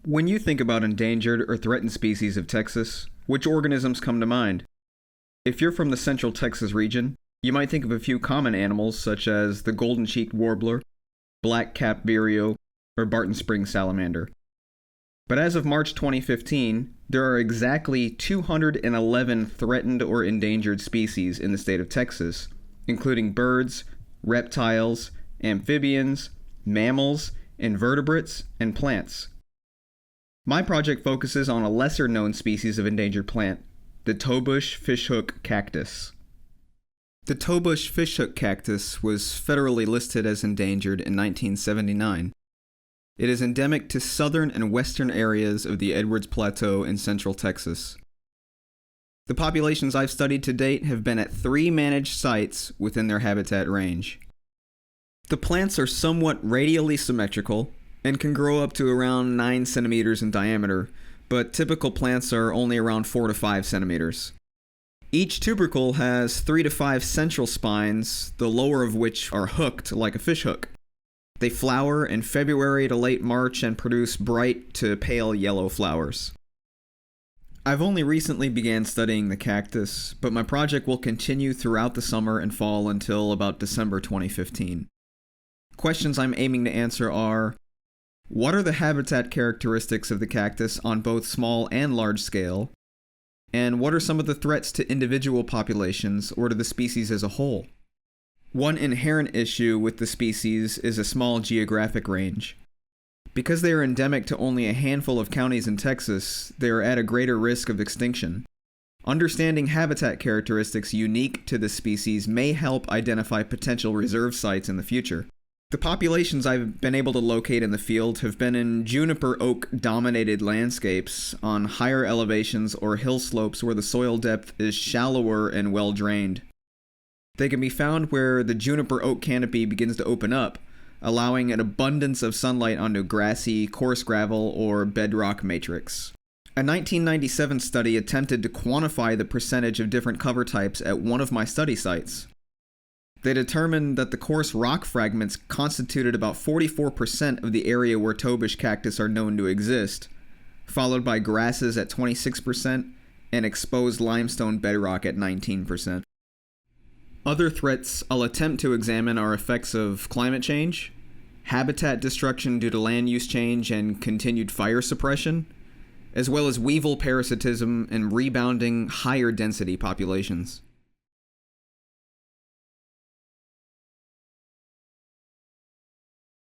When you think about endangered or threatened species of Texas, which organisms come to mind? If you're from the central Texas region, you might think of a few common animals such as the golden-cheeked warbler, black-capped vireo, or Barton Springs salamander. But as of March 2015, there are exactly 211 threatened or endangered species in the state of Texas, including birds, reptiles, amphibians, mammals, invertebrates, and plants. My project focuses on a lesser-known species of endangered plant, the towbush fishhook cactus. The towbush fishhook cactus was federally listed as endangered in 1979. It is endemic to southern and western areas of the Edwards Plateau in central Texas. The populations I've studied to date have been at 3 managed sites within their habitat range. The plants are somewhat radially symmetrical and can grow up to around 9 centimeters in diameter, but typical plants are only around 4 to 5 centimeters. Each tubercle has 3 to 5 central spines, the lower of which are hooked like a fishhook. They flower in February to late March and produce bright to pale yellow flowers. I've only recently began studying the cactus, but my project will continue throughout the summer and fall until about December 2015. Questions I'm aiming to answer are: what are the habitat characteristics of the cactus on both small and large scale? And what are some of the threats to individual populations or to the species as a whole? One inherent issue with the species is a small geographic range. Because they are endemic to only a handful of counties in Texas, they are at a greater risk of extinction. Understanding habitat characteristics unique to the species may help identify potential reserve sites in the future. The populations I've been able to locate in the field have been in juniper oak-dominated landscapes on higher elevations or hill slopes where the soil depth is shallower and well-drained. They can be found where the juniper oak canopy begins to open up, allowing an abundance of sunlight onto grassy, coarse gravel, or bedrock matrix. A 1997 study attempted to quantify the percentage of different cover types at one of my study sites. They determined that the coarse rock fragments constituted about 44% of the area where towbush cactus are known to exist, followed by grasses at 26% and exposed limestone bedrock at 19%. Other threats I'll attempt to examine are effects of climate change, habitat destruction due to land use change and continued fire suppression, as well as weevil parasitism and rebounding higher density populations.